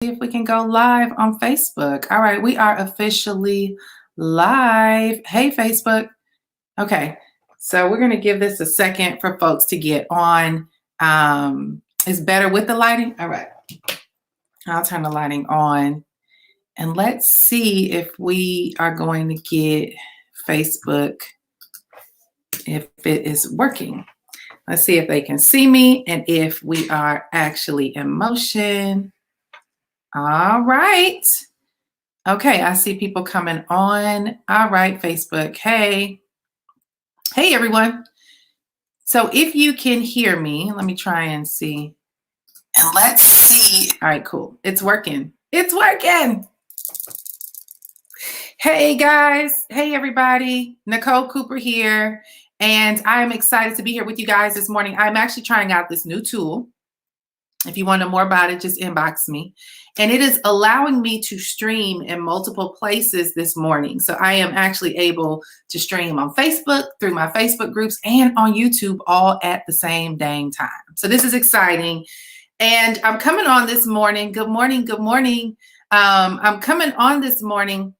See if we can go live on Facebook. All right, we are officially live. Hey, Facebook. Okay, so we're going to give this a second for folks to get on. Is better with the lighting? All right, I'll turn the lighting on. And let's see if we are going to get Facebook, if it is working. Let's see if they can see me and if we are actually in motion. All right. Okay, I see people coming on. All right, Facebook. Hey. Hey, everyone. So if you can hear me, let me try and see. And let's see. All right, cool. It's working. It's working. Hey, guys. Hey, everybody. Nicole Cooper here. And I'm excited to be here with you guys this morning. I'm actually trying out this new tool. If you want to know more about it, just inbox me. And it is allowing me to stream in multiple places this morning. So I am actually able to stream on Facebook, through my Facebook groups, and on YouTube all at the same dang time. So this is exciting. And I'm coming on this morning. Good morning. Good morning. I'm coming on this morning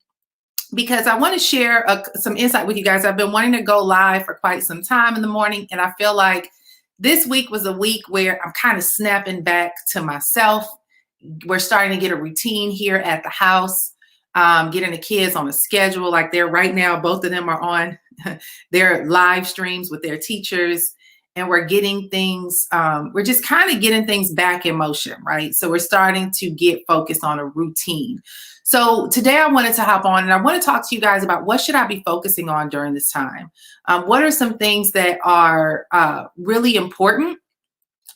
because I want to share some insight with you guys. I've been wanting to go live for quite some time in the morning, and I feel like this week was a week where I'm kind of snapping back to myself. We're starting to get a routine here at the house, getting the kids on a schedule. Like they're right now, both of them are on their live streams with their teachers, and we're getting things, we're just kind of getting things back in motion, right? So we're starting to get focused on a routine. So today I wanted to hop on and I want to talk to you guys about what should I be focusing on during this time? What are some things that are really important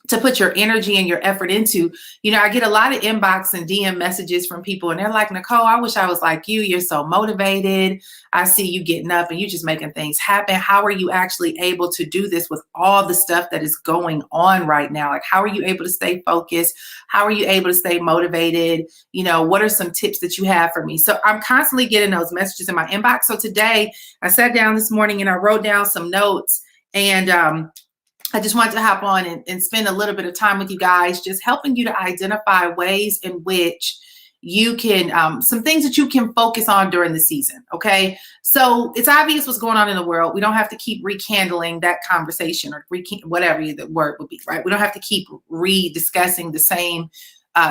to put your energy and your effort into? You know, I get a lot of inbox and DM messages from people and they're like, Nicole, I wish I was like you. You're so motivated. I see you getting up and you just making things happen. How are you actually able to do this with all the stuff that is going on right now? Like, how are you able to stay focused? How are you able to stay motivated? You know, what are some tips that you have for me? So I'm constantly getting those messages in my inbox. So today I sat down this morning and I wrote down some notes, and I just wanted to hop on and spend a little bit of time with you guys, just helping you to identify ways in which you can, some things that you can focus on during the season. Okay. So it's obvious what's going on in the world. We don't have to keep rekindling that conversation or whatever the word would be, right? We don't have to keep discussing the same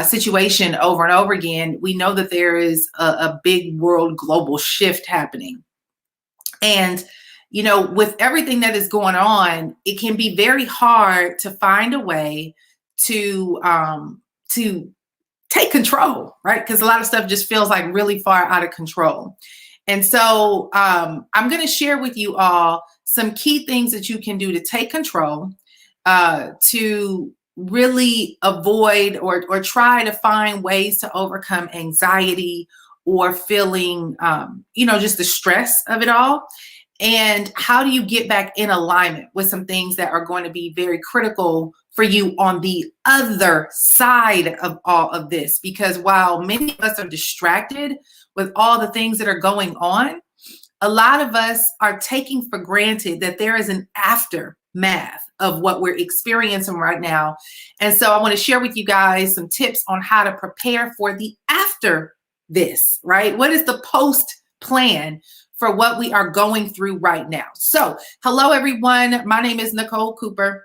situation over and over again. We know that there is a big world global shift happening. And you know, with everything that is going on, it can be very hard to find a way to take control, right? Because a lot of stuff just feels like really far out of control. And so I'm going to share with you all some key things that you can do to take control, to really avoid or try to find ways to overcome anxiety or feeling, you know, just the stress of it all. And how do you get back in alignment with some things that are going to be very critical for you on the other side of all of this? Because while many of us are distracted with all the things that are going on, a lot of us are taking for granted that there is an aftermath of what we're experiencing right now. And so I want to share with you guys some tips on how to prepare for the after this, right? What is the post plan for what we are going through right now? So, hello everyone. My name is Nicole Cooper,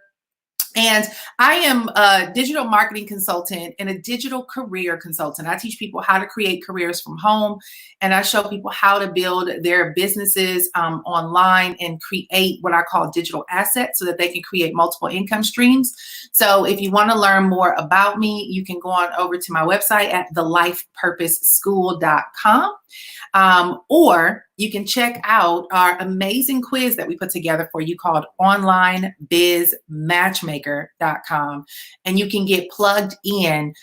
and I am a digital marketing consultant and a digital career consultant. I teach people how to create careers from home, and I show people how to build their businesses online and create what I call digital assets so that they can create multiple income streams. So if you want to learn more about me, you can go on over to my website at thelifepurposeschool.com. Or you can check out our amazing quiz that we put together for you called onlinebizmatchmaker.com. And you can get plugged in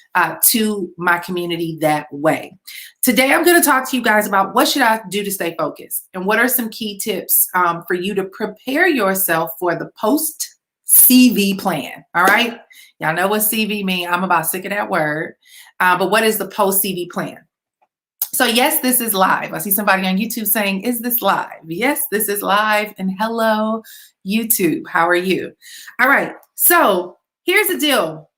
to my community that way. Today, I'm going to talk to you guys about what should I do to stay focused and what are some key tips for you to prepare yourself for the post CV plan. All right. Y'all know what CV means. I'm about sick of that word. But what is the post CV plan? So yes, this is live. I see somebody on YouTube saying, is this live? Yes, this is live. And hello, YouTube. How are you? All right. So here's the deal.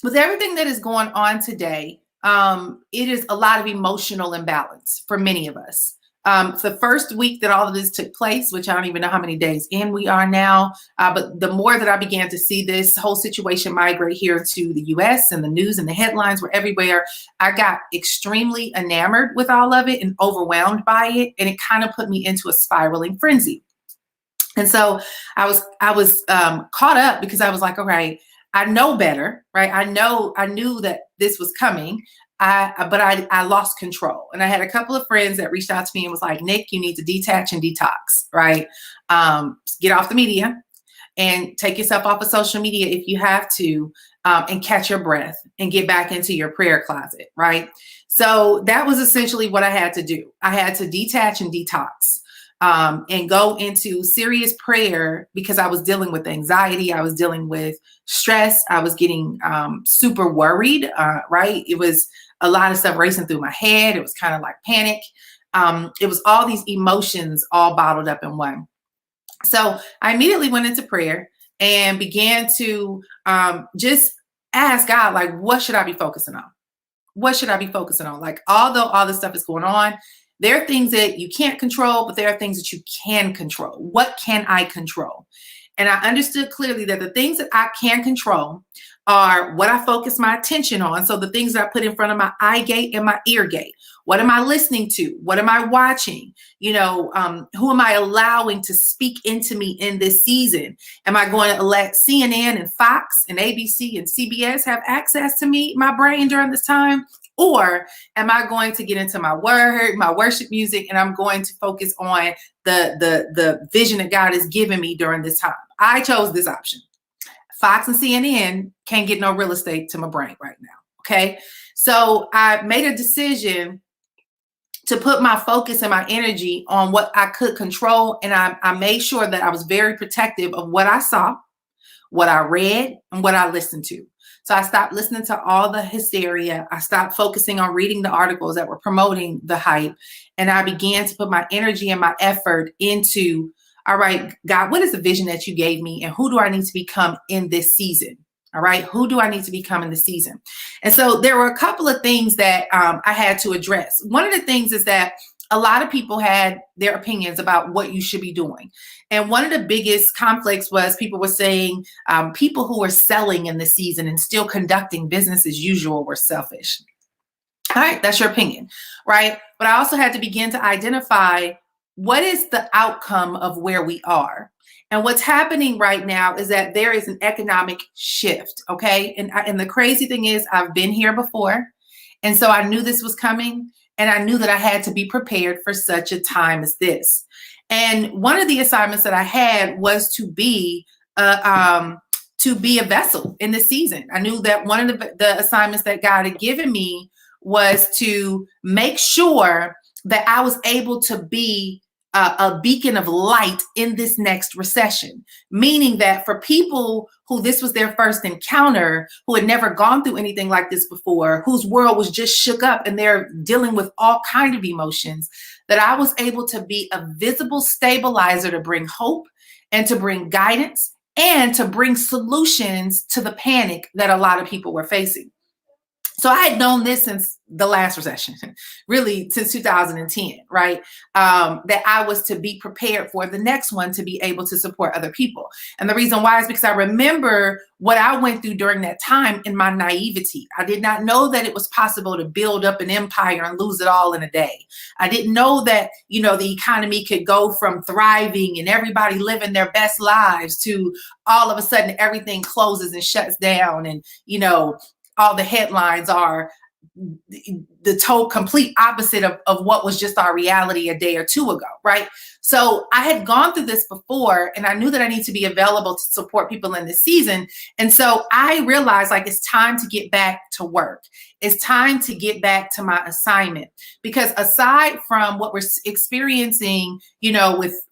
With everything that is going on today, it is a lot of emotional imbalance for many of us. The first week that all of this took place, which I don't even know how many days in we are now, but the more that I began to see this whole situation migrate here to the US, and the news and the headlines were everywhere, I got extremely enamored with all of it and overwhelmed by it. And it kind of put me into a spiraling frenzy. And so I was caught up, because I was like, all right, I know better, right? I knew that this was coming. But I lost control. And I had a couple of friends that reached out to me and was like, Nick, you need to detach and detox, right? Get off the media and take yourself off of social media if you have to, and catch your breath and get back into your prayer closet, right? So that was essentially what I had to do. I had to detach and detox. And go into serious prayer, because I was dealing with anxiety. I was dealing with stress. I was getting super worried, right? It was a lot of stuff racing through my head. It was kind of like panic. It was all these emotions all bottled up in one. So I immediately went into prayer and began to just ask God, like, what should I be focusing on? What should I be focusing on? Like, although all this stuff is going on, there are things that you can't control, but there are things that you can control. What can I control? And I understood clearly that the things that I can control are what I focus my attention on. So the things that I put in front of my eye gate and my ear gate. What am I listening to? What am I watching? Who am I allowing to speak into me in this season? Am I going to let CNN and Fox and ABC and CBS have access to me, my brain, during this time? Or am I going to get into my word, my worship music, and I'm going to focus on the vision that God has given me during this time? I chose this option. Fox and CNN can't get no real estate to my brain right now. Okay. So I made a decision to put my focus and my energy on what I could control. And I made sure that I was very protective of what I saw, what I read, and what I listened to. So I stopped listening to all the hysteria. I stopped focusing on reading the articles that were promoting the hype. And I began to put my energy and my effort into, all right, God, what is the vision that you gave me? And who do I need to become in this season? All right, who do I need to become in the season? And so there were a couple of things that I had to address. One of the things is that a lot of people had their opinions about what you should be doing. And one of the biggest conflicts was people were saying people who were selling in the season and still conducting business as usual were selfish. All right, that's your opinion, right? But I also had to begin to identify what is the outcome of where we are. And what's happening right now is that there is an economic shift, okay? And the crazy thing is I've been here before. And so I knew this was coming. And I knew that I had to be prepared for such a time as this. And one of the assignments that I had was to be a vessel in the season. I knew that one of the assignments that God had given me was to make sure that I was able to be a beacon of light in this next recession, meaning that for people who this was their first encounter, who had never gone through anything like this before, whose world was just shook up and they're dealing with all kinds of emotions, that I was able to be a visible stabilizer to bring hope and to bring guidance and to bring solutions to the panic that a lot of people were facing. So I had known this since the last recession, really since 2010, right? That I was to be prepared for the next one to be able to support other people. And the reason why is because I remember what I went through during that time in my naivety. I did not know that it was possible to build up an empire and lose it all in a day. I didn't know that, the economy could go from thriving and everybody living their best lives to all of a sudden everything closes and shuts down. And, all the headlines are the complete opposite of what was just our reality a day or two ago, right? So I had gone through this before, and I knew that I need to be available to support people in this season. And so I realized it's time to get back to work. It's time to get back to my assignment, because aside from what we're experiencing,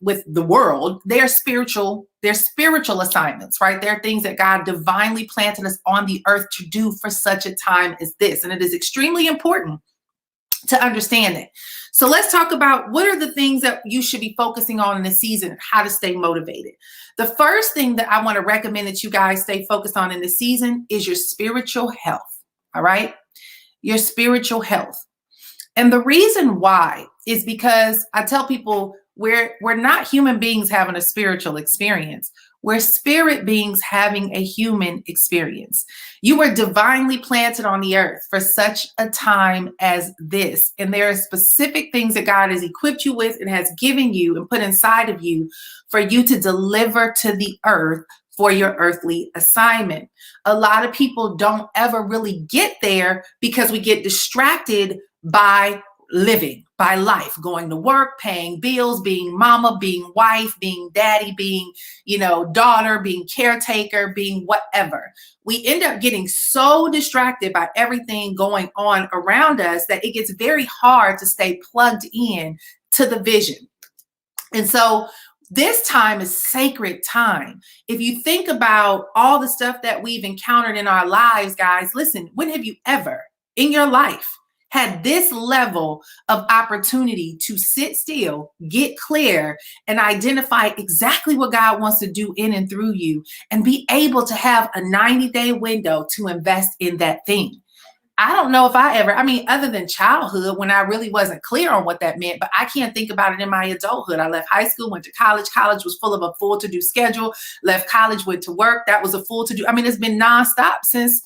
with the world, they're spiritual assignments, right? They're things that God divinely planted us on the earth to do for such a time as this. And it is extremely important to understand it. So let's talk about what are the things that you should be focusing on in the season and how to stay motivated. The first thing that I want to recommend that you guys stay focused on in the season is your spiritual health. All right. your spiritual health. And the reason why is because I tell people we're not human beings having a spiritual experience. We're spirit beings having a human experience. You were divinely planted on the earth for such a time as this. And there are specific things that God has equipped you with and has given you and put inside of you for you to deliver to the earth for your earthly assignment. A lot of people don't ever really get there because we get distracted by living, by life, going to work, paying bills, being mama, being wife, being daddy, being, daughter, being caretaker, being whatever. We end up getting so distracted by everything going on around us that it gets very hard to stay plugged in to the vision. And so this time is sacred time. If you think about all the stuff that we've encountered in our lives, guys, listen, when have you ever in your life had this level of opportunity to sit still, get clear, and identify exactly what God wants to do in and through you, and be able to have a 90-day window to invest in that thing? I don't know if other than childhood, when I really wasn't clear on what that meant, but I can't think about it in my adulthood. I left high school, went to college. College was full of a full to-do schedule. Left college, went to work. That was a full to-do. It's been nonstop since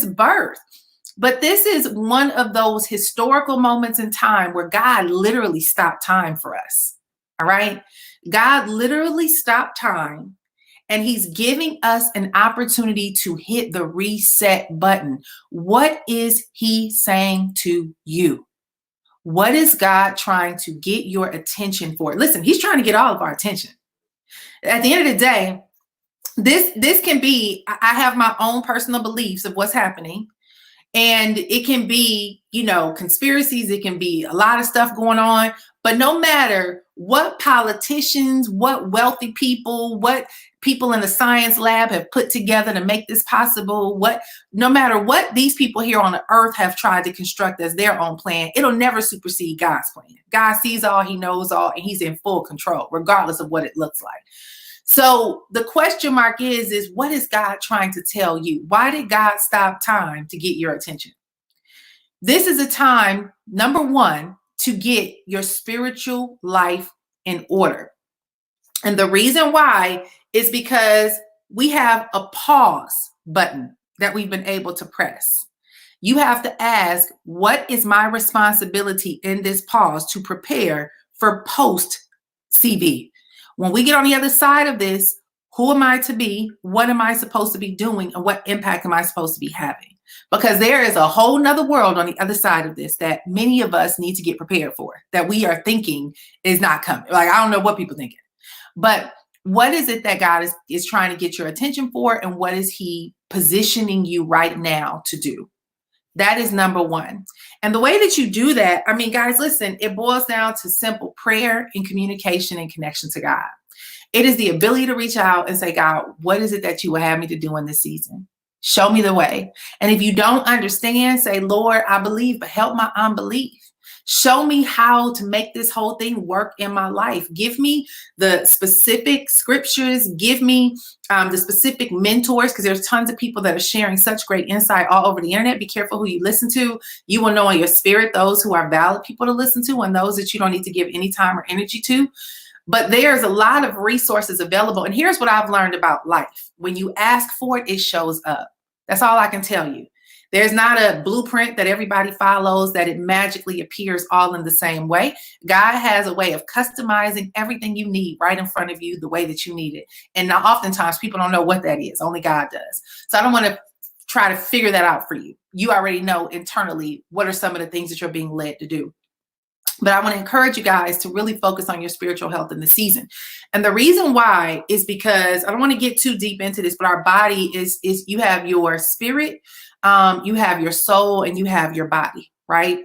birth. But this is one of those historical moments in time where God literally stopped time for us. All right. God literally stopped time, and he's giving us an opportunity to hit the reset button. What is he saying to you? What is God trying to get your attention for? Listen, he's trying to get all of our attention. At the end of the day, this can be, I have my own personal beliefs of what's happening. And it can be, conspiracies. It can be a lot of stuff going on. But no matter what politicians, what wealthy people, what people in the science lab have put together to make this possible, no matter what these people here on the earth have tried to construct as their own plan, it'll never supersede God's plan. God sees all, he knows all, and he's in full control, regardless of what it looks like. So the question mark is what is God trying to tell you? Why did God stop time to get your attention? This is a time, number one, to get your spiritual life in order. And the reason why is because we have a pause button that we've been able to press. You have to ask, what is my responsibility in this pause to prepare for post CV? When we get on the other side of this, who am I to be? What am I supposed to be doing? And what impact am I supposed to be having? Because there is a whole nother world on the other side of this that many of us need to get prepared for, that we are thinking is not coming. Like, I don't know what people are thinking. But what is it that God is trying to get your attention for? And what is he positioning you right now to do? That is number one. And the way that you do that, guys, listen, it boils down to simple prayer and communication and connection to God. It is the ability to reach out and say, God, what is it that you will have me to do in this season? Show me the way. And if you don't understand, say, Lord, I believe, but help my unbelief. Show me how to make this whole thing work in my life. Give me the specific scriptures. Give me the specific mentors, because there's tons of people that are sharing such great insight all over the internet. Be careful who you listen to. You will know in your spirit those who are valid people to listen to and those that you don't need to give any time or energy to. But there's a lot of resources available. And here's what I've learned about life. When you ask for it, it shows up. That's all I can tell you. There's not a blueprint that everybody follows, that it magically appears all in the same way. God has a way of customizing everything you need right in front of you the way that you need it. And now oftentimes people don't know what that is. Only God does. So I don't want to try to figure that out for you. You already know internally what are some of the things that you're being led to do. But I want to encourage you guys to really focus on your spiritual health in the season. And the reason why is because I don't want to get too deep into this, but our body is you have your spirit, you have your soul, and you have your body, right?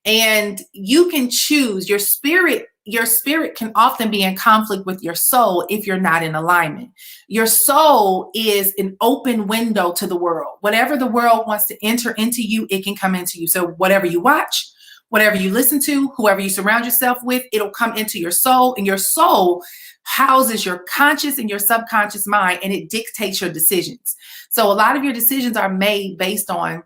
And you can choose your spirit. Your spirit can often be in conflict with your soul if you're not in alignment. Your soul is an open window to the world. Whatever the world wants to enter into you, it can come into you. So whatever you watch, whatever you listen to, whoever you surround yourself with, it'll come into your soul, and your soul houses your conscious and your subconscious mind, and it dictates your decisions. So a lot of your decisions are made based on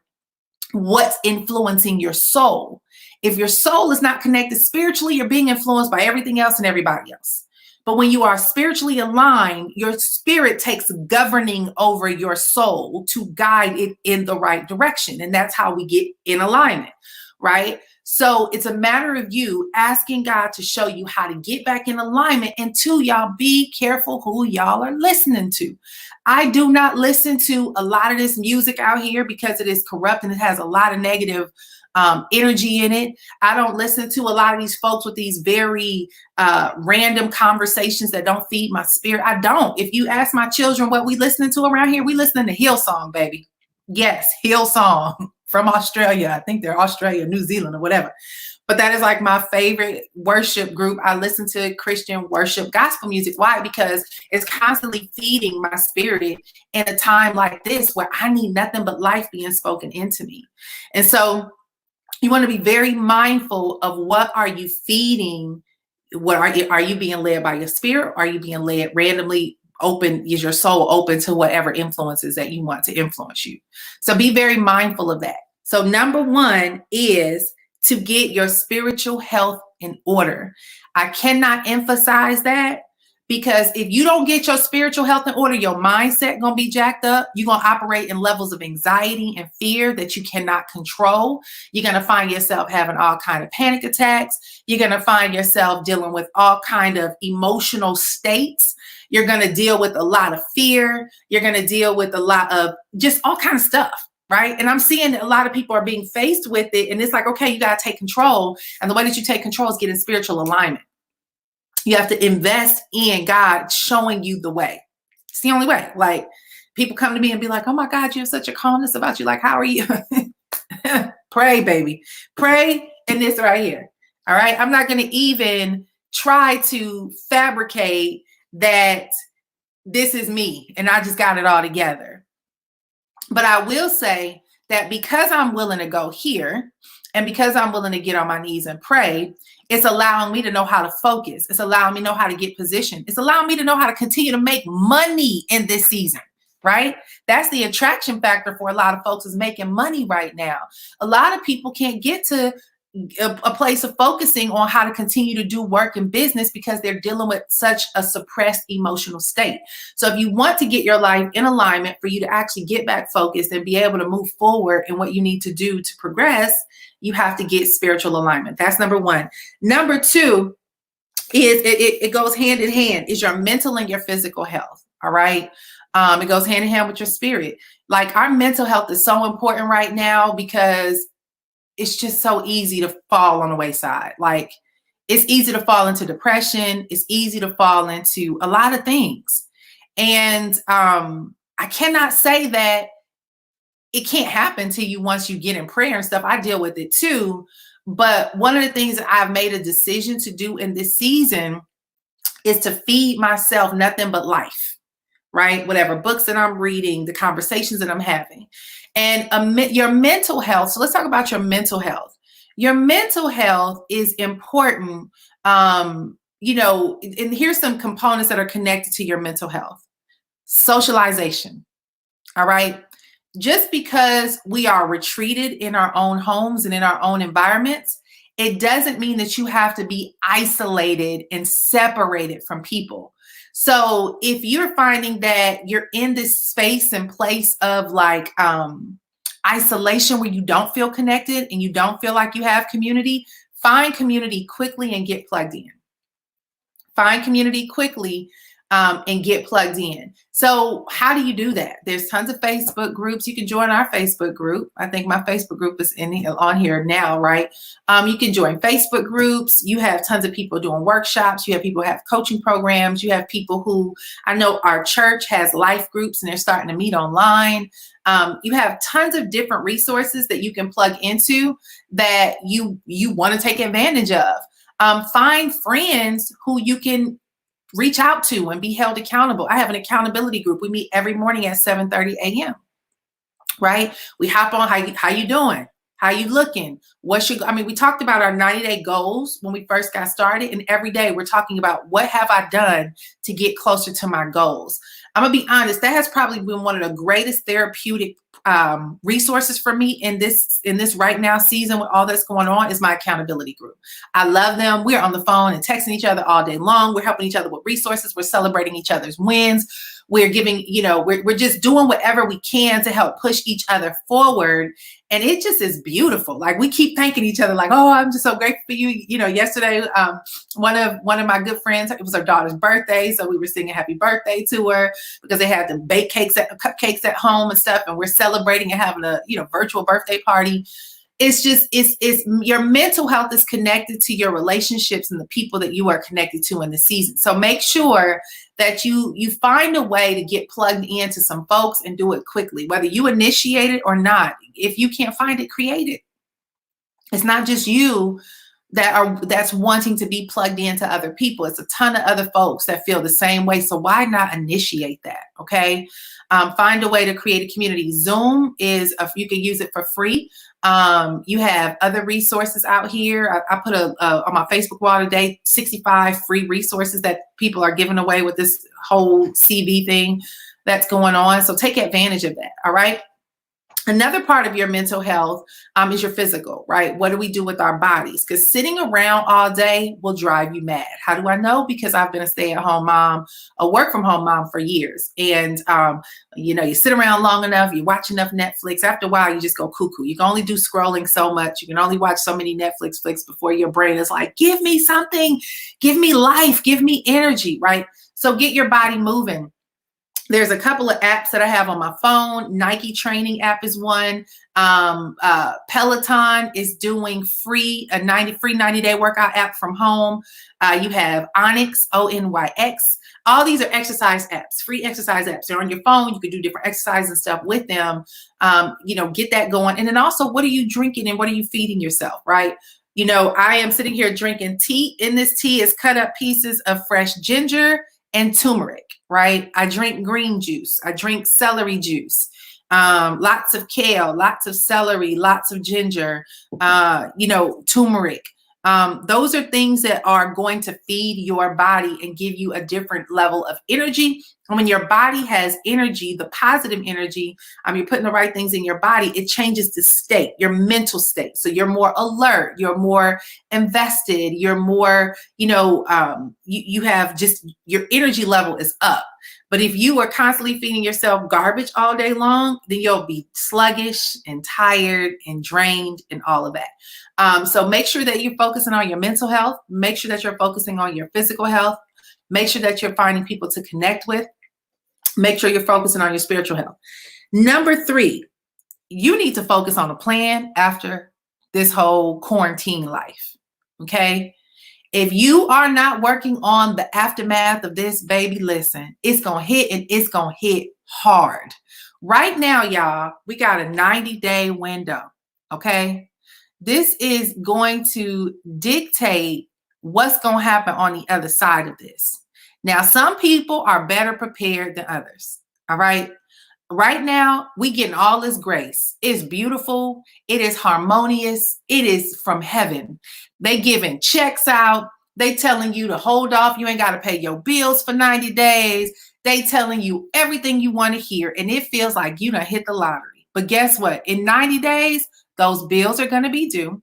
what's influencing your soul. If your soul is not connected spiritually, you're being influenced by everything else and everybody else. But when you are spiritually aligned, your spirit takes governing over your soul to guide it in the right direction. And that's how we get in alignment, right? So it's a matter of you asking God to show you how to get back in alignment. And two, y'all, be careful who y'all are listening to. I do not listen to a lot of this music out here because it is corrupt and it has a lot of negative energy in it. I don't listen to a lot of these folks with these very random conversations that don't feed my spirit. I don't. If you ask my children what we listening to around here, we listening to Hillsong, baby. Yes, Hillsong from Australia. I think they're Australia, New Zealand, or whatever. But that is like my favorite worship group. I listen to Christian worship gospel music. Why? Because it's constantly feeding my spirit in a time like this where I need nothing but life being spoken into me. And so you want to be very mindful of what are you feeding? What are you being led by your spirit? Are you being led randomly? Open, is your soul open to whatever influences that you want to influence you? So be very mindful of that. So number one is to get your spiritual health in order. I cannot emphasize that, because if you don't get your spiritual health in order, your mindset gonna be jacked up. You're gonna operate in levels of anxiety and fear that you cannot control. You're gonna find yourself having all kind of panic attacks. You're gonna find yourself dealing with all kind of emotional states. You're gonna deal with a lot of fear. You're gonna deal with a lot of just all kind of stuff, right? And I'm seeing that a lot of people are being faced with it, and it's like, okay, you gotta take control. And the way that you take control is get in spiritual alignment. You have to invest in God showing you the way. It's the only way. Like, people come to me and be like, oh my God, you have such a calmness about you. Like, how are you? Pray, baby. Pray in this right here. All right. I'm not going to even try to fabricate that this is me and I just got it all together. But I will say that because I'm willing to go here and because I'm willing to get on my knees and pray, it's allowing me to know how to focus. It's allowing me to know how to get positioned. It's allowing me to know how to continue to make money in this season, right? That's the attraction factor for a lot of folks, is making money right now. A lot of people can't get to a place of focusing on how to continue to do work and business because they're dealing with such a suppressed emotional state. So if you want to get your life in alignment for you to actually get back focused and be able to move forward in what you need to do to progress, you have to get spiritual alignment. That's number one. Number two is it goes hand in hand, is your mental and your physical health. All right. It goes hand in hand with your spirit. Like, our mental health is so important right now because it's just so easy to fall on the wayside. Like, it's easy to fall into depression. It's easy to fall into a lot of things. And I cannot say that it can't happen to you once you get in prayer and stuff. I deal with it too. But one of the things that I've made a decision to do in this season is to feed myself nothing but life, right? Whatever books that I'm reading, the conversations that I'm having. And your mental health. So let's talk about your mental health. Your mental health is important. And here's some components that are connected to your mental health. Socialization. All right. Just because we are retreated in our own homes and in our own environments, it doesn't mean that you have to be isolated and separated from people. So if you're finding that you're in this space and place of like isolation where you don't feel connected and you don't feel like you have community, find community quickly and get plugged in. Find community quickly and get plugged in. So how do you do that? There's tons of Facebook groups. You can join our Facebook group. I think my Facebook group is on here now, right? You can join Facebook groups. You have tons of people doing workshops. You have people who have coaching programs. You have people who, I know our church has life groups and they're starting to meet online. You have tons of different resources that you can plug into that you want to take advantage of. Find friends who you can reach out to and be held accountable. I have an accountability group. We meet every morning at 7:30 a.m. Right? We hop on. How you doing? How you looking? We talked about our 90-day goals when we first got started, and every day we're talking about what have I done to get closer to my goals. I'm gonna be honest, that has probably been one of the greatest therapeutic resources for me in this right now season with all that's going on is my accountability group. I love them. We're on the phone and texting each other all day long. We're helping each other with resources. We're celebrating each other's wins. We're giving, we're just doing whatever we can to help push each other forward. And it just is beautiful. Like, we keep thanking each other, like, oh, I'm just so grateful for you. Yesterday, one of my good friends, it was her daughter's birthday. So we were singing happy birthday to her because they had the cupcakes at home and stuff. And we're celebrating and having a, virtual birthday party. It's just, it's your mental health is connected to your relationships and the people that you are connected to in the season. So make sure that you find a way to get plugged into some folks and do it quickly, whether you initiate it or not. If you can't find it, create it. It's not just you that's wanting to be plugged into other people. It's a ton of other folks that feel the same way. So why not initiate that? Okay. Find a way to create a community. Zoom you can use it for free. You have other resources out here. I put on my Facebook wall today, 65 free resources that people are giving away with this whole CV thing that's going on. So take advantage of that. All right. Another part of your mental health is your physical, right? What do we do with our bodies? Because sitting around all day will drive you mad. How do I know? Because I've been a stay-at-home mom, a work-from-home mom for years. And, you sit around long enough, you watch enough Netflix. After a while, you just go cuckoo. You can only do scrolling so much. You can only watch so many Netflix flicks before your brain is like, give me something, give me life, give me energy, right? So get your body moving. There's a couple of apps that I have on my phone. Nike training app is one. Peloton is doing free 90-day workout app from home. You have Onyx, ONYX. All these are exercise apps, free exercise apps. They're on your phone. You can do different exercises and stuff with them. Get that going. And then also, what are you drinking and what are you feeding yourself, right? I am sitting here drinking tea. In this tea is cut up pieces of fresh ginger and turmeric, right? I drink green juice. I drink celery juice. Lots of kale, lots of celery, lots of ginger, turmeric. Those are things that are going to feed your body and give you a different level of energy. And when your body has energy, the positive energy, you're putting the right things in your body, it changes the state, your mental state. So you're more alert, you're more invested, you're more, you have just, your energy level is up. But if you are constantly feeding yourself garbage all day long, then you'll be sluggish and tired and drained and all of that. So make sure that you're focusing on your mental health. Make sure that you're focusing on your physical health. Make sure that you're finding people to connect with. Make sure you're focusing on your spiritual health. Number 3, you need to focus on a plan after this whole quarantine life. Okay. If you are not working on the aftermath of this, baby, listen, it's going to hit and it's going to hit hard. Right now, y'all, we got a 90-day window. Okay. This is going to dictate what's going to happen on the other side of this. Now, some people are better prepared than others. All right. Right now, we getting all this grace. It's beautiful. It is harmonious. It is from heaven. They giving checks out. They telling you to hold off. You ain't got to pay your bills for 90 days. They telling you everything you want to hear. And it feels like you done hit the lottery. But guess what? In 90 days, those bills are going to be due.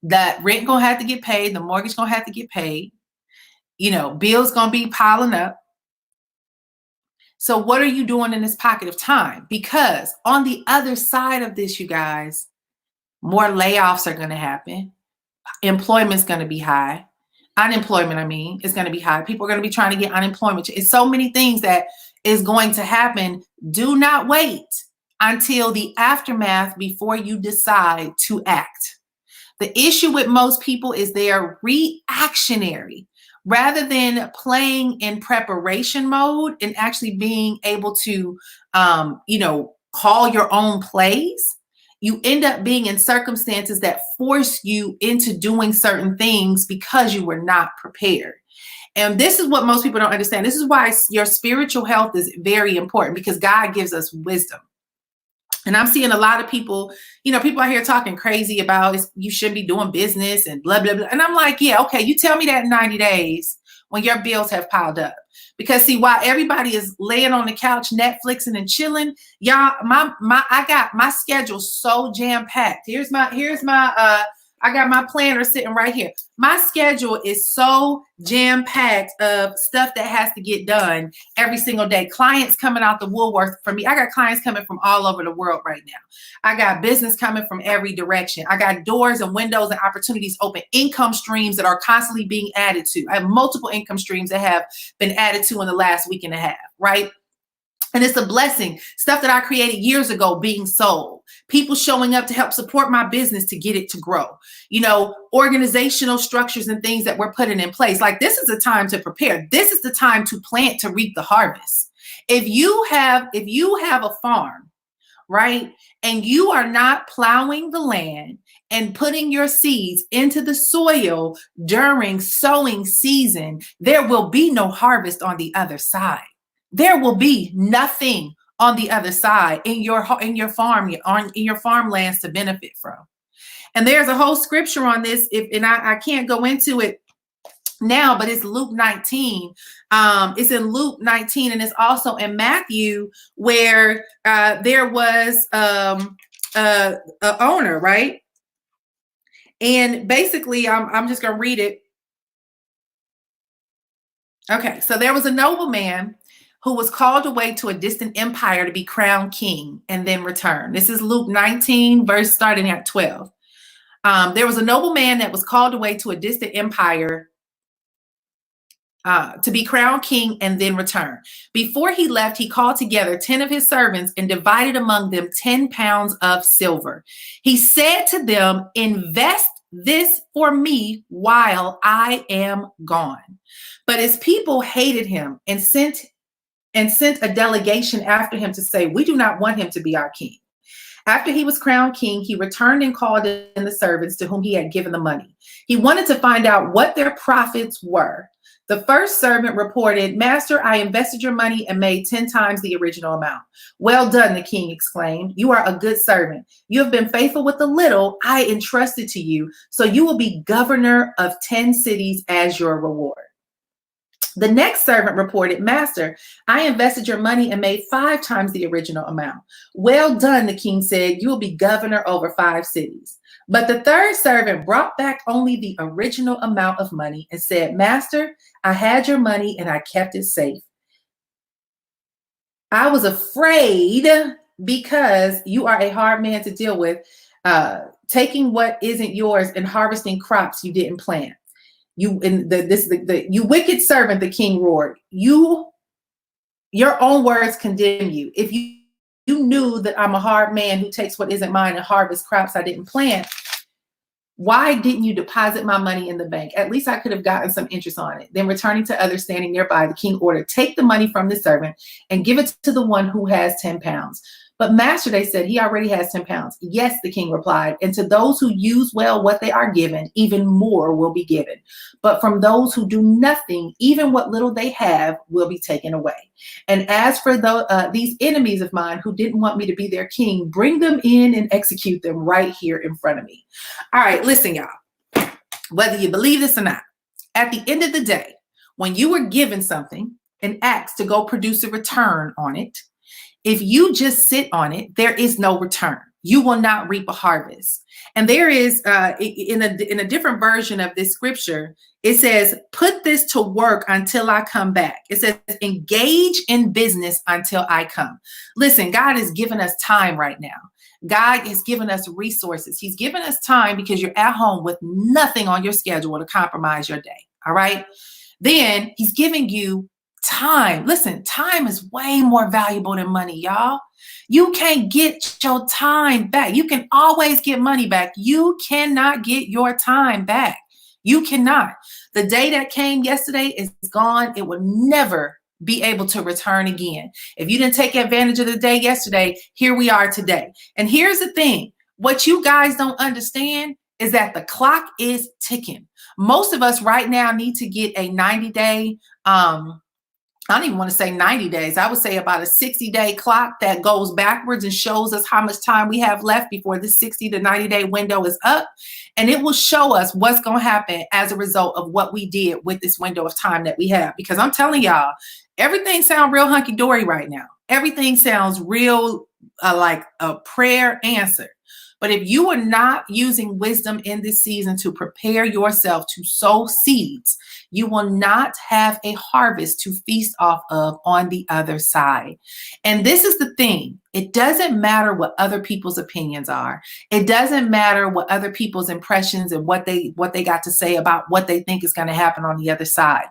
That rent going to have to get paid. The mortgage going to have to get paid. Bills going to be piling up. So what are you doing in this pocket of time? Because on the other side of this, you guys, more layoffs are going to happen. Employment's going to be high. Unemployment, is going to be high. People are going to be trying to get unemployment. It's so many things that is going to happen. Do not wait until the aftermath before you decide to act. The issue with most people is they are reactionary. Rather than playing in preparation mode and actually being able to, call your own plays, you end up being in circumstances that force you into doing certain things because you were not prepared. And this is what most people don't understand. This is why your spiritual health is very important, because God gives us wisdom. And I'm seeing a lot of people, people out here talking crazy about you shouldn't be doing business and blah, blah, blah. And I'm like, yeah, okay, you tell me that in 90 days when your bills have piled up. Because see, while everybody is laying on the couch, Netflixing and chilling, y'all, I got my schedule so jam packed. Here's my I got my planner sitting right here. My schedule is so jam packed of stuff that has to get done every single day. Clients coming out the woodwork for me. I got clients coming from all over the world right now. I got business coming from every direction. I got doors and windows and opportunities open, income streams that are constantly being added to. I have multiple income streams that have been added to in the last week and a half, right? And it's a blessing. Stuff that I created years ago being sold. People showing up to help support my business to get it to grow. You know, organizational structures and things that we're putting in place. Like, this is the time to prepare. This is the time to plant to reap the harvest. If you have a farm, right, and you are not plowing the land and putting your seeds into the soil during sowing season, there will be no harvest on the other side. There will be nothing on the other side in your farmlands to benefit from. And there's a whole scripture on this, I can't go into it now, but it's Luke 19. It's in Luke 19, and it's also in Matthew, where there was a owner, right? And basically, I'm just gonna read it. Okay, so there was a nobleman who was called away to a distant empire to be crowned king and then return. This is Luke 19, verse starting at 12. There was a nobleman that was called away to a distant empire to be crowned king and then return. Before he left, he called together 10 of his servants and divided among them 10 pounds of silver. He said to them, "Invest this for me while I am gone." But his people hated him and sent a delegation after him to say, "We do not want him to be our king." After he was crowned king, he returned and called in the servants to whom he had given the money. He wanted to find out what their profits were. The first servant reported, "Master, I invested your money and made 10 times the original amount." "Well done," the king exclaimed. "You are a good servant. You have been faithful with the little I entrusted to you, so you will be governor of 10 cities as your reward." The next servant reported, "Master, I invested your money and made 5 times the original amount." "Well done," the king said. "You will be governor over 5 cities." But the third servant brought back only the original amount of money and said, "Master, I had your money and I kept it safe. I was afraid because you are a hard man to deal with, taking what isn't yours and harvesting crops you didn't plant. You wicked servant," the king roared. Your own words condemn you. If you knew that I'm a hard man who takes what isn't mine and harvests crops I didn't plant, why didn't you deposit my money in the bank? At least I could have gotten some interest on it. Then returning to others standing nearby, the king ordered, "Take the money from the servant and give it to the one who has 10 pounds. "But master," they said, "he already has 10 pounds. "Yes," the king replied, "and to those who use well what they are given, even more will be given. But from those who do nothing, even what little they have will be taken away. And as for these enemies of mine who didn't want me to be their king, bring them in and execute them right here in front of me." All right, listen, y'all, whether you believe this or not, at the end of the day, when you were given something and asked to go produce a return on it, if you just sit on it, there is no return. You will not reap a harvest. And there is, in a different version of this scripture, it says, "Put this to work until I come back." It says, "Engage in business until I come." Listen, God has given us time right now. God has given us resources. He's given us time because you're at home with nothing on your schedule to compromise your day. All right. Then he's giving you time. Listen, time is way more valuable than money, y'all. You can't get your time back. You can always get money back. You cannot get your time back. You cannot. The day that came yesterday is gone. It will never be able to return again. If you didn't take advantage of the day yesterday, here we are today. And here's the thing. What you guys don't understand is that the clock is ticking. Most of us right now need to get a 90-day I don't even want to say 90 days. I would say about a 60-day clock that goes backwards and shows us how much time we have left before this 60 to 90-day window is up. And it will show us what's going to happen as a result of what we did with this window of time that we have. Because I'm telling y'all, everything sounds real hunky-dory right now. Everything sounds real like a prayer answered. But if you are not using wisdom in this season to prepare yourself to sow seeds, you will not have a harvest to feast off of on the other side. And this is the thing. It doesn't matter what other people's opinions are. It doesn't matter what other people's impressions and what they got to say about what they think is going to happen on the other side.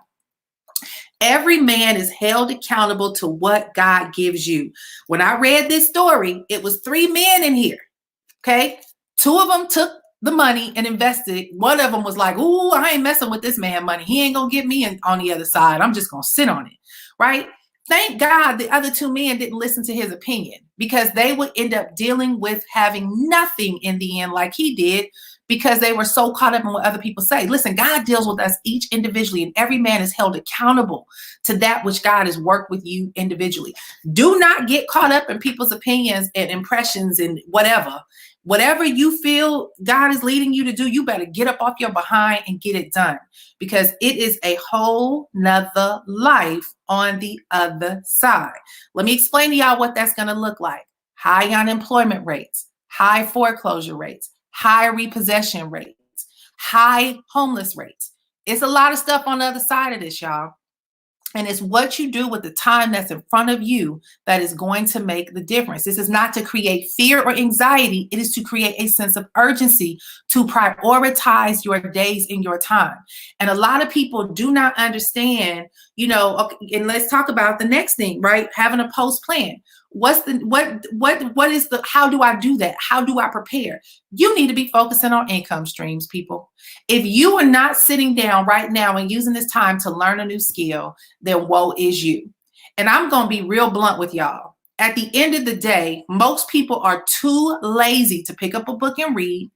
Every man is held accountable to what God gives you. When I read this story, it was 3 men in here. Okay, 2 of them took the money and invested. One of them was like, "Ooh, I ain't messing with this man money. He ain't gonna get me on the other side. I'm just gonna sit on it." Right? Thank God the other 2 men didn't listen to his opinion, because they would end up dealing with having nothing in the end like he did, because they were so caught up in what other people say. Listen, God deals with us each individually, and every man is held accountable to that which God has worked with you individually. Do not get caught up in people's opinions and impressions and whatever. Whatever you feel God is leading you to do, you better get up off your behind and get it done, because it is a whole nother life on the other side. Let me explain to y'all what that's going to look like. High unemployment rates, high foreclosure rates, high repossession rates, high homeless rates. It's a lot of stuff on the other side of this, y'all. And it's what you do with the time that's in front of you that is going to make the difference. This is not to create fear or anxiety. It is to create a sense of urgency to prioritize your days and your time. And a lot of people do not understand, okay, and let's talk about the next thing, right? Having a post plan. What is how do I do that? How do I prepare? You need to be focusing on income streams, people. If you are not sitting down right now and using this time to learn a new skill, then woe is you. And I'm going to be real blunt with y'all. At the end of the day, most people are too lazy to pick up a book and read.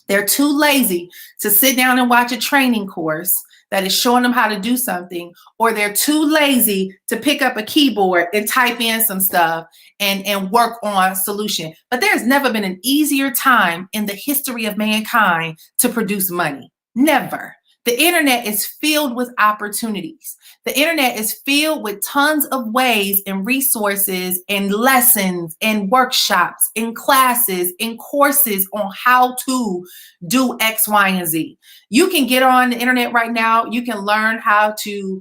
They're too lazy to sit down and watch a training course that is showing them how to do something, or they're too lazy to pick up a keyboard and type in some stuff and work on a solution. But there's never been an easier time in the history of mankind to produce money. Never. The internet is filled with opportunities. The internet is filled with tons of ways and resources and lessons and workshops and classes and courses on how to do X, Y, and Z. You can get on the internet right now. You can learn how to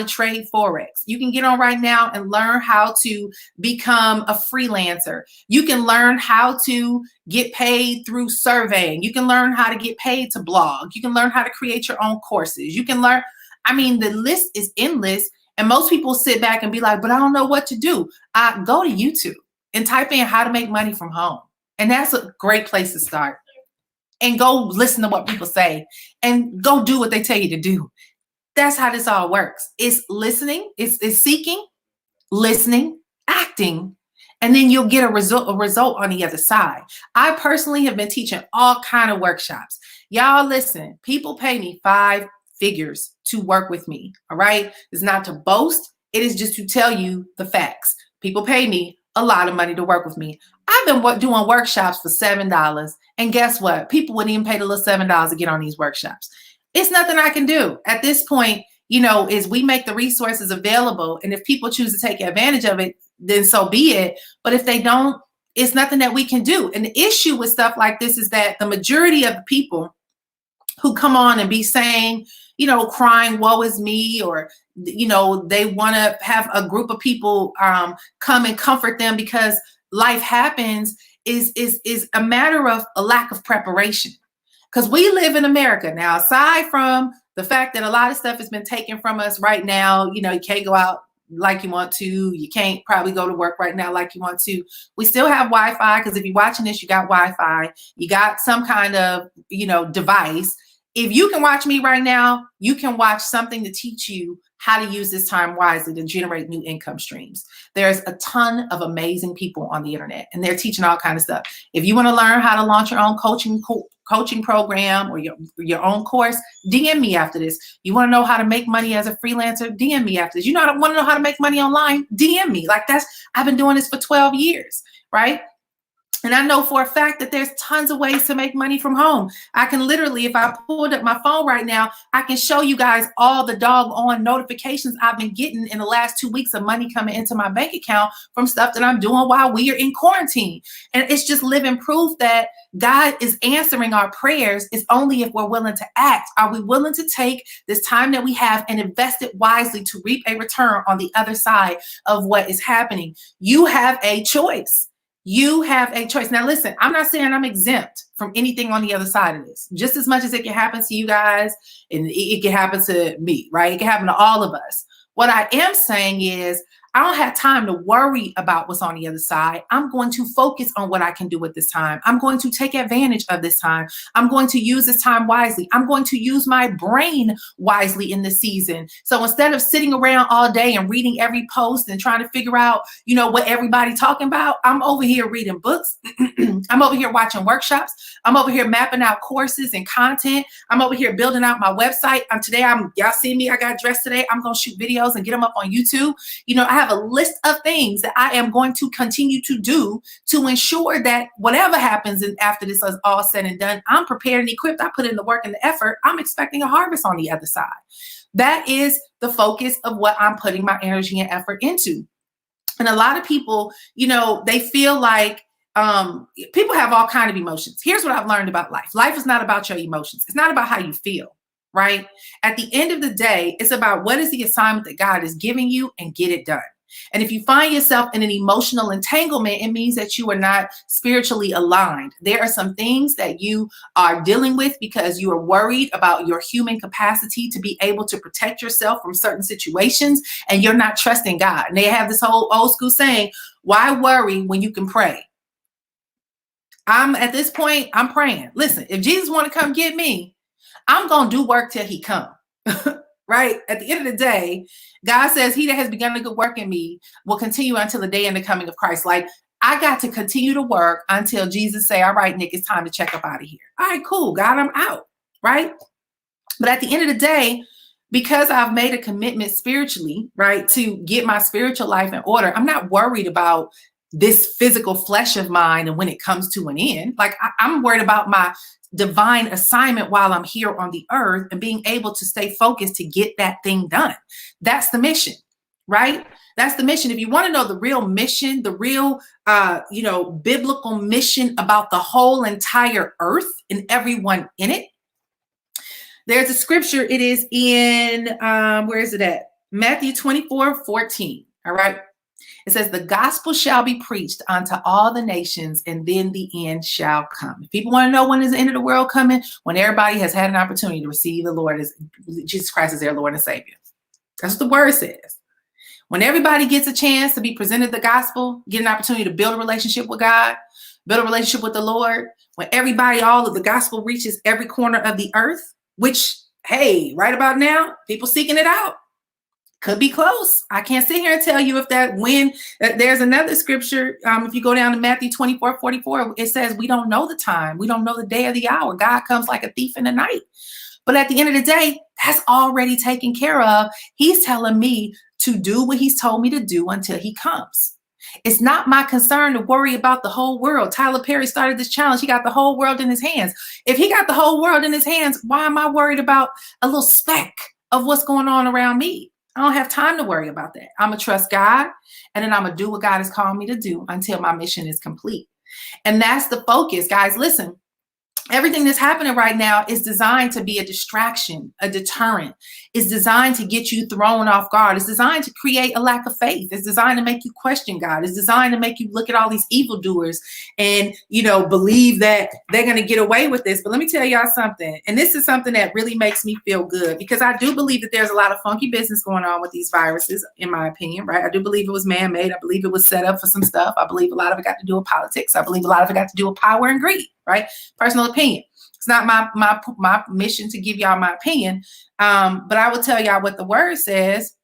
trade Forex. You can get on right now and learn how to become a freelancer. You can learn how to get paid through surveying. You can learn how to get paid to blog. You can learn how to create your own courses. You can learn, the list is endless. And most people sit back and be like, but I don't know what to do. Go to YouTube and type in how to make money from home. And that's a great place to start. And go listen to what people say and go do what they tell you to do. That's how this all works. It's listening, it's seeking, listening, acting, and then you'll get a result on the other side. I personally have been teaching all kind of workshops. Y'all listen, people pay me 5 figures to work with me. All right. It's not to boast. It is just to tell you the facts. People pay me a lot of money to work with me. I've been doing workshops for $7. And guess what? People wouldn't even pay the little $7 to get on these workshops. It's nothing I can do at this point, is we make the resources available. And if people choose to take advantage of it, then so be it. But if they don't, it's nothing that we can do. And the issue with stuff like this is that the majority of the people who come on and be saying, crying, woe is me, or, they want to have a group of people come and comfort them because life happens is a matter of a lack of preparation. Because we live in America. Now, aside from the fact that a lot of stuff has been taken from us right now, you can't go out like you want to. You can't probably go to work right now like you want to. We still have Wi-Fi, because if you're watching this, you got Wi-Fi. You got some kind of, device. If you can watch me right now, you can watch something to teach you how to use this time wisely to generate new income streams. There's a ton of amazing people on the internet, and they're teaching all kinds of stuff. If you want to learn how to launch your own coaching coaching program or your own course, DM me after this. You want to know how to make money as a freelancer? DM me after this. You want to know how to make money online? DM me. Like I've been doing this for 12 years, right? And I know for a fact that there's tons of ways to make money from home. I can literally, if I pulled up my phone right now, I can show you guys all the doggone notifications I've been getting in the last 2 weeks of money coming into my bank account from stuff that I'm doing while we are in quarantine. And it's just living proof that God is answering our prayers. It's only if we're willing to act. Are we willing to take this time that we have and invest it wisely to reap a return on the other side of what is happening? You have a choice. You have a choice. Now, listen, I'm not saying I'm exempt from anything on the other side of this. Just as much as it can happen to you guys, and it can happen to me, right? It can happen to all of us. What I am saying is I don't have time to worry about what's on the other side. I'm going to focus on what I can do at this time. I'm going to take advantage of this time. I'm going to use this time wisely. I'm going to use my brain wisely in this season. So instead of sitting around all day and reading every post and trying to figure out, what everybody's talking about, I'm over here reading books. I'm over here watching workshops. I'm over here mapping out courses and content. I'm over here building out my website. Y'all see me, I got dressed today. I'm going to shoot videos and get them up on YouTube. I have a list of things that I am going to continue to do to ensure that whatever happens after this is all said and done, I'm prepared and equipped. I put in the work and the effort. I'm expecting a harvest on the other side. That is the focus of what I'm putting my energy and effort into. And a lot of people, they feel like people have all kinds of emotions. Here's what I've learned about life. Life is not about your emotions. It's not about how you feel. Right? At the end of the day, it's about what is the assignment that God is giving you and get it done. And if you find yourself in an emotional entanglement, it means that you are not spiritually aligned. There are some things that you are dealing with because you are worried about your human capacity to be able to protect yourself from certain situations, and you're not trusting God. And they have this whole old school saying, why worry when you can pray? At this point, I'm praying. Listen, if Jesus want to come get me, I'm going to do work till he come, right? At the end of the day, God says he that has begun a good work in me will continue until the day and the coming of Christ. Like, I got to continue to work until Jesus say, all right, Nick, it's time to check up out of here. All right, cool. God, I'm out, right? But at the end of the day, because I've made a commitment spiritually, right, to get my spiritual life in order, I'm not worried about this physical flesh of mine and when it comes to an end. Like, I'm worried about my divine assignment while I'm here on the earth and being able to stay focused to get that thing done. That's the mission, right? That's the mission. If you want to know the real mission, the real, biblical mission about the whole entire earth and everyone in it, there's a scripture. It is in, where is it at? Matthew 24:14. All right. It says, the gospel shall be preached unto all the nations, and then the end shall come. If people want to know when is the end of the world coming, when everybody has had an opportunity to receive the Lord as Jesus Christ as their Lord and Savior. That's what the word says. When everybody gets a chance to be presented the gospel, get an opportunity to build a relationship with God, build a relationship with the Lord, when all of the gospel reaches every corner of the earth, which, hey, right about now, people seeking it out. Could be close. I can't sit here and tell you there's another scripture. If you go down to Matthew 24:44, it says, we don't know the time. We don't know the day or the hour. God comes like a thief in the night. But at the end of the day, that's already taken care of. He's telling me to do what he's told me to do until he comes. It's not my concern to worry about the whole world. Tyler Perry started this challenge. He got the whole world in his hands. If he got the whole world in his hands, why am I worried about a little speck of what's going on around me? I don't have time to worry about that. I'm going to trust God, and then I'm going to do what God has called me to do until my mission is complete. And that's the focus, guys. Listen, everything that's happening right now is designed to be a distraction, a deterrent. It's designed to get you thrown off guard. It's designed to create a lack of faith. It's designed to make you question God. It's designed to make you look at all these evildoers and, believe that they're going to get away with this. But let me tell y'all something. And this is something that really makes me feel good, because I do believe that there's a lot of funky business going on with these viruses, in my opinion, right? I do believe it was man-made. I believe it was set up for some stuff. I believe a lot of it got to do with politics. I believe a lot of it got to do with power and greed, right? Personal opinion. It's not my mission to give y'all my opinion. But I will tell y'all what the word says.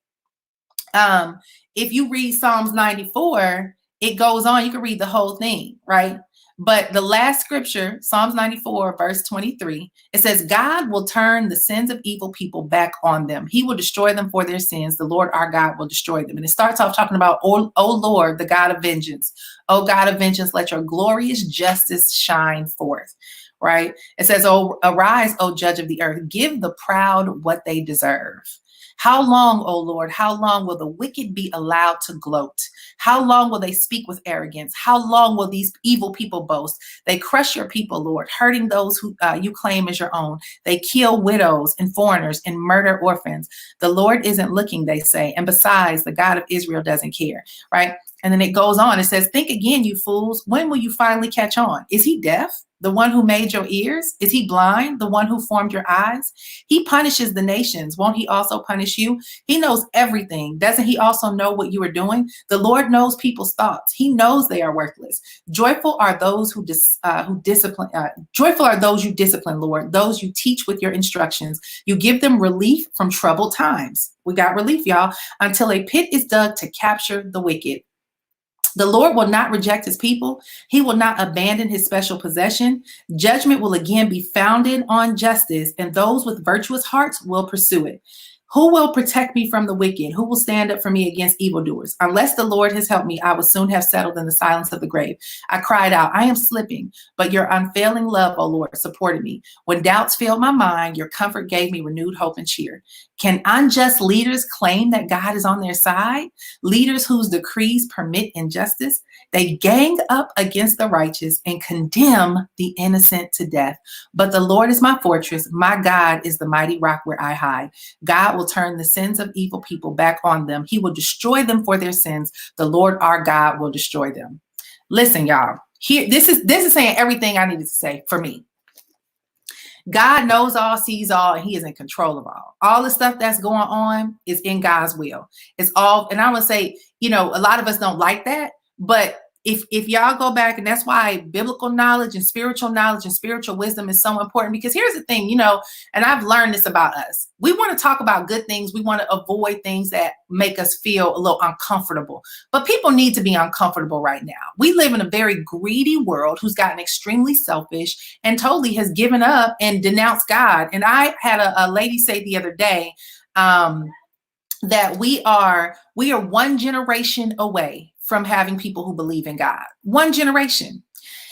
If you read Psalms 94, it goes on. You can read the whole thing, right? But the last scripture, Psalms 94, verse 23, it says, God will turn the sins of evil people back on them. He will destroy them for their sins. The Lord our God will destroy them. And it starts off talking about, oh Lord, the God of vengeance. Oh God of vengeance, let your glorious justice shine forth. Right? It says, oh, arise, O judge of the earth. Give the proud what they deserve. How long, O Lord, how long will the wicked be allowed to gloat? How long will they speak with arrogance? How long will these evil people boast? They crush your people, Lord, hurting those who you claim as your own. They kill widows and foreigners and murder orphans. The Lord isn't looking, they say. And besides, the God of Israel doesn't care, right? And then it goes on. It says, think again, you fools. When will you finally catch on? Is he deaf? The one who made your ears? Is he blind? The one who formed your eyes? He punishes the nations. Won't he also punish you? He knows everything. Doesn't he also know what you are doing? The Lord knows people's thoughts. He knows they are worthless. Joyful are those who discipline. Joyful are those you discipline, Lord. Those you teach with your instructions. You give them relief from troubled times. We got relief, y'all, until a pit is dug to capture the wicked. The Lord will not reject his people. He will not abandon his special possession. Judgment will again be founded on justice, and those with virtuous hearts will pursue it. Who will protect me from the wicked? Who will stand up for me against evildoers? Unless the Lord has helped me, I will soon have settled in the silence of the grave. I cried out, I am slipping, but your unfailing love, O Lord, supported me. When doubts filled my mind, your comfort gave me renewed hope and cheer. Can unjust leaders claim that God is on their side? Leaders whose decrees permit injustice? They gang up against the righteous and condemn the innocent to death. But the Lord is my fortress. My God is the mighty rock where I hide. God will turn the sins of evil people back on them. He will destroy them for their sins. The Lord our God will destroy them. Listen, y'all. Here, this is saying everything I needed to say for me. God knows all, sees all, and he is in control of all. All the stuff that's going on is in God's will. It's all, and I would say, a lot of us don't like that, but if y'all go back, and that's why biblical knowledge and spiritual wisdom is so important, because here's the thing, and I've learned this about us. We want to talk about good things. We want to avoid things that make us feel a little uncomfortable, but people need to be uncomfortable right now. We live in a very greedy world who's gotten extremely selfish and totally has given up and denounced God. And I had a lady say the other day, that we are one generation away from having people who believe in God. One generation.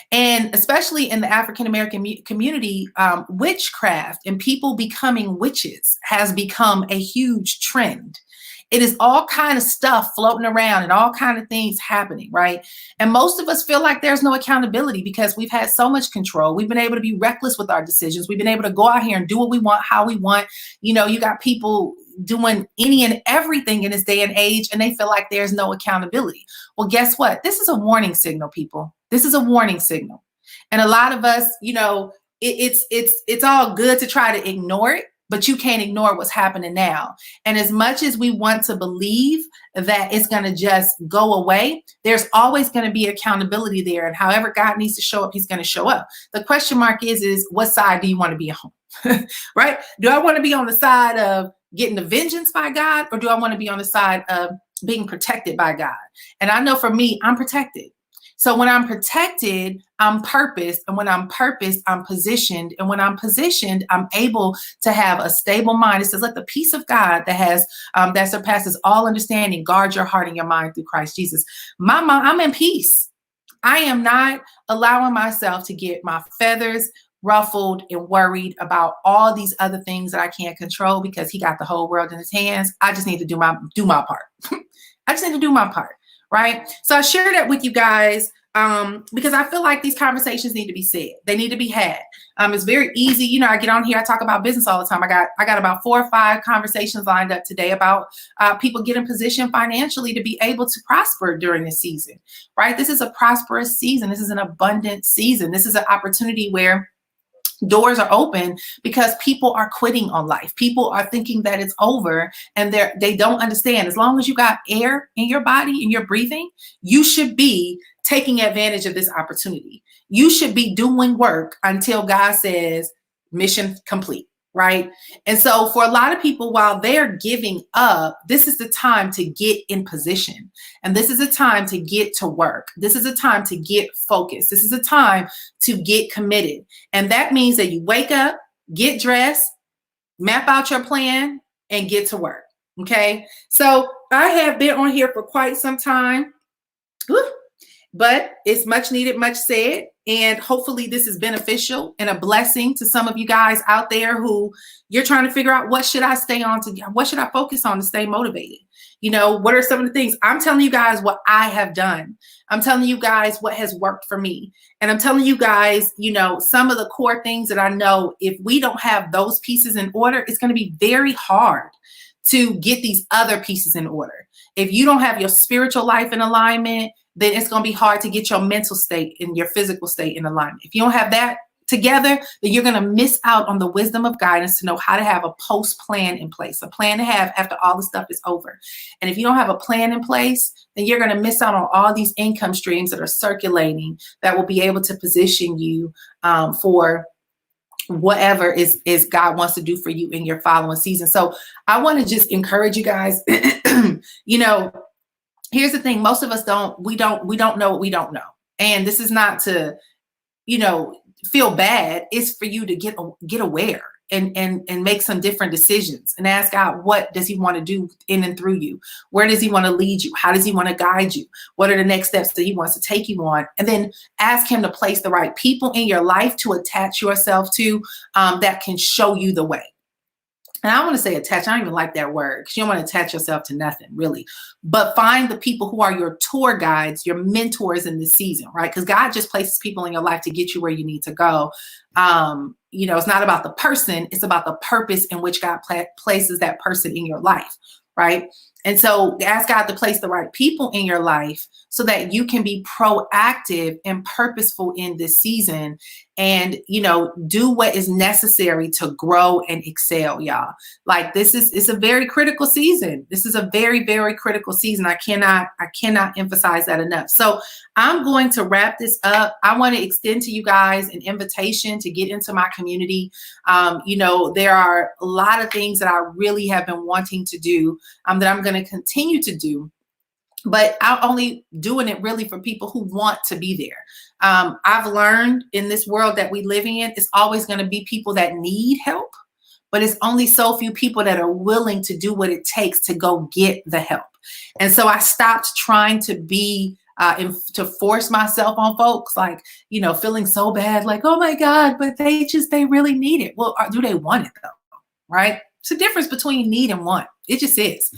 And especially in the African-American community, witchcraft and people becoming witches has become a huge trend. It is all kind of stuff floating around and all kind of things happening, right? And most of us feel like there's no accountability because we've had so much control. We've been able to be reckless with our decisions. We've been able to go out here and do what we want, how we want. You got people doing any and everything in this day and age, and they feel like there's no accountability. Well, guess what? This is a warning signal, people. This is a warning signal. And a lot of us, it's all good to try to ignore it, but you can't ignore what's happening now. And as much as we want to believe that it's going to just go away, there's always going to be accountability there. And however God needs to show up, he's going to show up. The question mark is what side do you want to be on? Right? Do I want to be on the side of getting the vengeance by God, or do I want to be on the side of being protected by God? And I know for me, I'm protected. So when I'm protected, I'm purposed. And when I'm purposed, I'm positioned. And when I'm positioned, I'm able to have a stable mind. It says, let the peace of God that surpasses all understanding guard your heart and your mind through Christ Jesus. I'm in peace. I am not allowing myself to get my feathers ruffled and worried about all these other things that I can't control, because he got the whole world in his hands. I just need to do my part. I just need to do my part. Right. So I share that with you guys because I feel like these conversations need to be said. They need to be had. It's very easy. I get on here. I talk about business all the time. I got about 4 or 5 conversations lined up today about people getting positioned financially to be able to prosper during this season. Right. This is a prosperous season. This is an abundant season. This is an opportunity where doors are open because people are quitting on life. People are thinking that it's over, and they don't understand. As long as you got air in your body and you're breathing, you should be taking advantage of this opportunity. You should be doing work until God says mission complete. right? And so for a lot of people, while they're giving up, this is the time to get in position. And this is a time to get to work. This is a time to get focused. This is a time to get committed. And that means that you wake up, get dressed, map out your plan, and get to work. Okay. So I have been on here for quite some time. Whew. But it's much needed, much said. And hopefully this is beneficial and a blessing to some of you guys out there who you're trying to figure out, what should I stay on to, what should I focus on to stay motivated? You know, what are some of the things? I'm telling you guys what I have done. I'm telling you guys what has worked for me. And I'm telling you guys, you know, some of the core things that I know, if we don't have those pieces in order, it's going to be very hard to get these other pieces in order. If you don't have your spiritual life in alignment, then it's going to be hard to get your mental state and your physical state in alignment. If you don't have that together, then you're going to miss out on the wisdom of guidance to know how to have a post plan in place, a plan to have after all the stuff is over. And if you don't have a plan in place, then you're going to miss out on all these income streams that are circulating that will be able to position you for whatever is God wants to do for you in your following season. So I want to just encourage you guys, you know, here's the thing. Most of us we don't know what we don't know. And this is not to, you know, feel bad. It's for you to get aware and make some different decisions and ask God, what does he want to do in and through you? Where does he want to lead you? How does he want to guide you? What are the next steps that he wants to take you on? And then ask him to place the right people in your life to attach yourself to that can show you the way. And I want to say attach. I don't even like that word because you don't want to attach yourself to nothing really, but find the people who are your tour guides, your mentors in this season, right? Because God just places people in your life to get you where you need to go. You know, it's not about the person, it's about the purpose in which God places that person in your life, right? And so ask God to place the right people in your life so that you can be proactive and purposeful in this season and, you know, do what is necessary to grow and excel, y'all. Like it's a very critical season. This is a very, very critical season. I cannot emphasize that enough. So I'm going to wrap this up. I want to extend to you guys an invitation to get into my community. You know, there are a lot of things that I really have been wanting to do that I'm going to continue to do. But I'm only doing it really for people who want to be there. I've learned in this world that we live in, it's always going to be people that need help, but it's only so few people that are willing to do what it takes to go get the help. And so I stopped trying to be to force myself on folks, like, you know, feeling so bad, like, oh my God, but they really need it. Well, do they want it though? Right? It's a difference between need and want. It just is.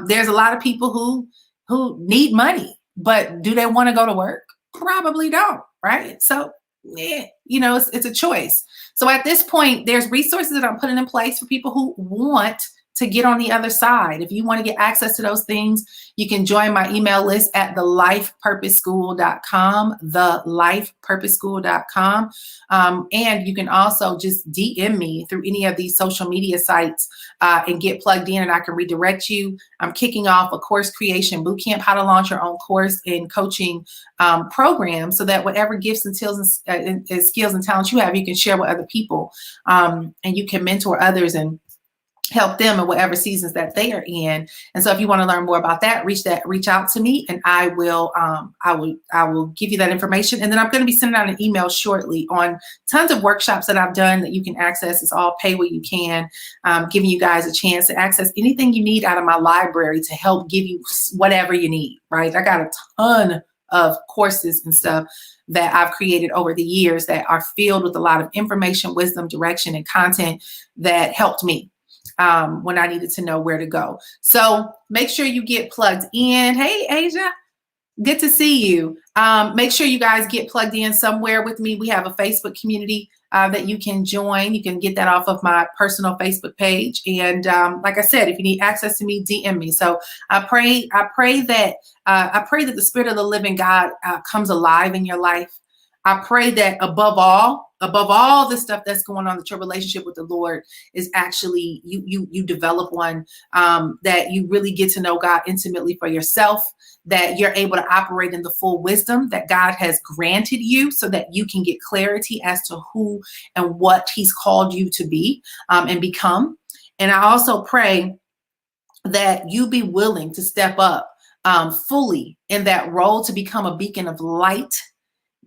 There's a lot of people who need money, but do they want to go to work? Probably don't, right? So, you know, it's a choice. So at this point, there's resources that I'm putting in place for people who want to get on the other side. If you want to get access to those things, you can join my email list at thelifepurposeschool.com, thelifepurposeschool.com. And you can also just DM me through any of these social media sites and get plugged in, and I can redirect you. I'm kicking off a course creation bootcamp, how to launch your own course and coaching program so that whatever gifts and skills and talents you have, you can share with other people and you can mentor others and help them in whatever seasons that they are in. And so if you want to learn more about that, reach out to me and I will give you that information. And then I'm going to be sending out an email shortly on tons of workshops that I've done that you can access. It's all pay what you can, giving you guys a chance to access anything you need out of my library to help give you whatever you need, right? I got a ton of courses and stuff that I've created over the years that are filled with a lot of information, wisdom, direction, and content that helped me when I needed to know where to go. So make sure you get plugged in. Hey, Asia, good to see you. Make sure you guys get plugged in somewhere with me. We have a Facebook community that you can join. You can get that off of my personal Facebook page. And like I said, if you need access to me, DM me. So I pray that the Spirit of the living God comes alive in your life. I pray that above all above all the stuff that's going on, that your relationship with the Lord is actually, you develop one, that you really get to know God intimately for yourself, that you're able to operate in the full wisdom that God has granted you, so that you can get clarity as to who and what he's called you to be, and become. And I also pray that you be willing to step up fully in that role, to become a beacon of light,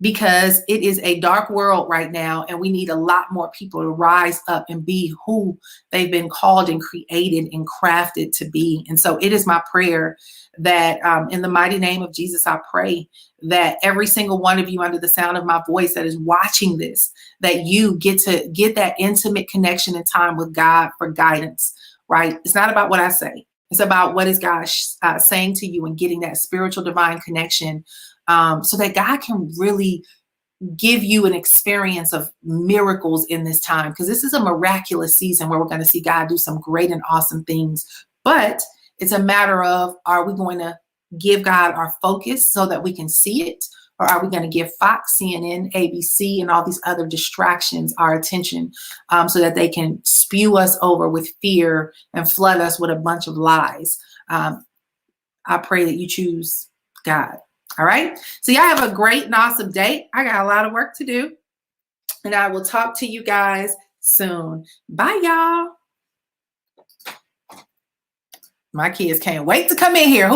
because it is a dark world right now, and we need a lot more people to rise up and be who they've been called and created and crafted to be. And so it is my prayer that in the mighty name of Jesus, I pray that every single one of you under the sound of my voice that is watching this, that you get to get that intimate connection and time with God for guidance, right? It's not about what I say. It's about what is God saying to you, and getting that spiritual divine connection, so that God can really give you an experience of miracles in this time. Because this is a miraculous season where we're going to see God do some great and awesome things. But it's a matter of, are we going to give God our focus so that we can see it? Or are we going to give Fox, CNN, ABC, and all these other distractions our attention, so that they can spew us over with fear and flood us with a bunch of lies? I pray that you choose God. All right. So y'all have a great and awesome day. I got a lot of work to do, and I will talk to you guys soon. Bye, y'all. My kids can't wait to come in here.